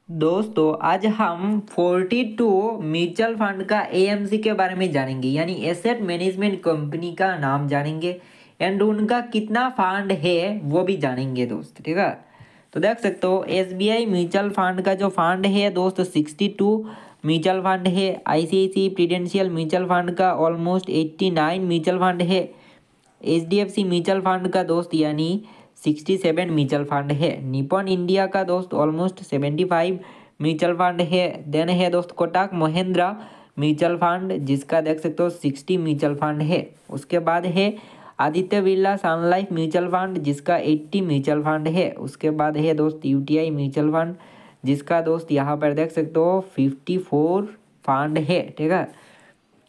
दोस्तों आज हम 42 म्यूचुअल फंड का एएमसी के बारे में जानेंगे, यानी एसेट मैनेजमेंट कंपनी का नाम जानेंगे एंड उनका कितना फंड है वो भी जानेंगे दोस्त। ठीक है, तो देख सकते हो एसबीआई म्यूचुअल फंड का जो फंड है दोस्त 62 म्यूचुअल फंड है। आईसीआईसीआई प्रूडेंशियल म्यूचुअल फंड का ऑलमोस्ट 89 म्यूचुअल फंड है। एचडीएफसी म्यूचुअल फंड का दोस्त यानी 67 म्यूचुअल फंड है। निपॉन इंडिया का दोस्त ऑलमोस्ट 75 म्यूचुअल फंड है। देन है दोस्त कोटक महिंद्रा म्यूचुअल फंड जिसका देख सकते हो 60 म्यूचुअल फंड है। उसके बाद है आदित्य बिरला सन लाइफ म्यूचुअल फंड जिसका 80 म्यूचुअल फंड है। उसके बाद है दोस्त यूटीआई म्यूचुअल फंड जिसका दोस्त यहाँ पर देख सकते हो 54 फंड है। ठीक है,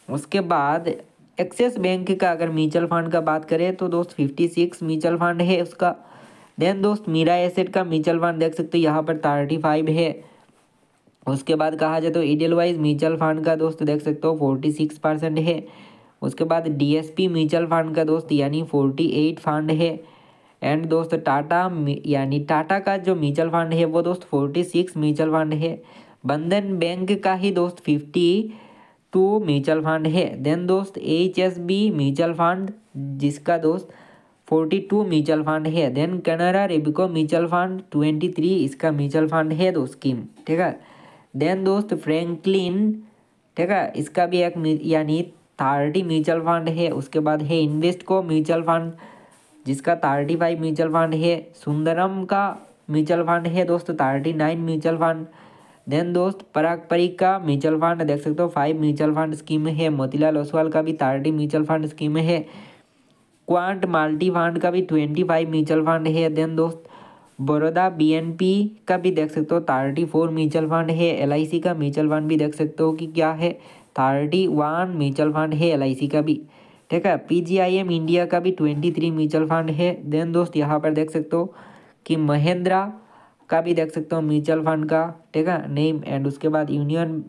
उसके बाद एक्सिस बैंक का अगर म्यूचुअल फंड का बात करें तो दोस्त 56 म्यूचुअल फंड है उसका। देन दोस्त मीरा एसेट का म्यूचुअल फंड देख सकते हो यहाँ पर 35 है। उसके बाद कहा जाए तो इडेलवाइज म्यूचुअल फंड का दोस्त देख सकते हो 46% है। उसके बाद डीएसपी म्यूचुअल फंड का दोस्त यानी 48 फंड है। एंड दोस्त टाटा यानी टाटा का जो म्यूचुअल फंड है वो दोस्त 46 म्यूचुअल फंड है। बंधन बैंक का ही दोस्त 52 म्यूचुअल फंड है। देन दोस्त एचएसबी म्यूचुअल फंड जिसका दोस्त 42 म्यूचुअल फंड है। देन कैनरा रेबिको म्यूचुअल फंड 23 इसका म्यूचुअल फंड है दोस्त स्कीम। ठीक है, देन दोस्त फ्रैंकलिन, ठीक है, इसका भी एक यानी 30 म्यूचुअल फंड है। उसके बाद है इन्वेस्टको म्यूचुअल फंड जिसका 35 म्यूचुअल फंड है। सुंदरम का म्यूचुअल फंड है दोस्त 39 म्यूचुअल फंड। देन दोस्त पराग परीक का म्यूचुअल फंड देख सकते हो 5 म्यूचुअल फंड स्कीम है। मोतीलाल ओसवाल का भी 30 म्यूचुअल फंड स्कीम है। क्वांट मल्टी फंड का भी 25 म्यूचुअल फंड है। देन दोस्त बड़ौदा बीएनपी का भी देख सकते हो 34 म्यूचुअल फंड है। एलआईसी का म्यूचुअल फंड भी देख सकते हो कि क्या है 31 म्यूचुअल फंड है एलआईसी का भी। ठीक है, पीजीआईएम इंडिया का भी 23 म्यूचुअल फंड है। देन दोस्त यहाँ पर देख सकते हो कि महिंद्रा का भी देख सकते हो म्यूचुअल फंड का, ठीक है, नेम। एंड उसके बाद यूनियन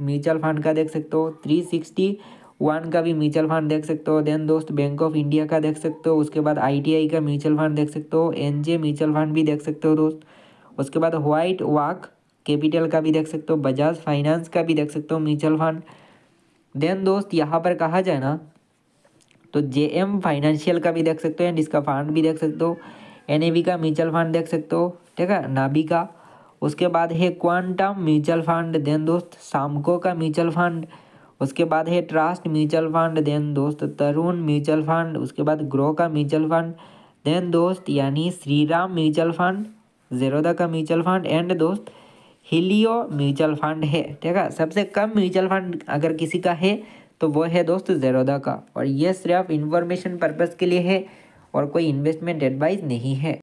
म्यूचुअल फंड का देख सकते हो 361 का भी म्यूचुअल फंड देख सकते हो। देन दोस्त बैंक ऑफ इंडिया का देख सकते हो। उसके बाद आईटीआई का म्यूचुअल फंड देख सकते हो। एनजे म्यूचुअल फंड भी देख सकते हो दोस्त। उसके बाद व्हाइट वाक कैपिटल का भी देख सकते हो। बजाज फाइनेंस का भी देख सकते हो म्यूचुअल फंड। देन दोस्त यहाँ पर कहा जाए ना तो जेएम फाइनेंशियल का भी देख सकते हो एंड इसका फंड भी देख सकते हो। एनएवी का म्यूचुअल फंड देख सकते हो, ठीक है, नाबी का। उसके बाद है क्वांटम म्यूचुअल फंड। देन दोस्त सामको का म्यूचुअल फंड। उसके बाद है ट्रस्ट म्यूचुअल फंड। देन दोस्त तरुण म्यूचुअल फंड। उसके बाद ग्रो का म्यूचुअल फंड। देन दोस्त यानी श्रीराम म्यूचुअल फंड, जेरोदा का म्यूचुअल फंड एंड दोस्त हिलियो म्यूचुअल फंड है। ठीक है, सबसे कम म्यूचुअल फंड अगर किसी का है तो वो है दोस्त जेरोदा का। और ये सिर्फ इंफॉर्मेशन पर्पज़ के लिए है और कोई इन्वेस्टमेंट एडवाइस नहीं है।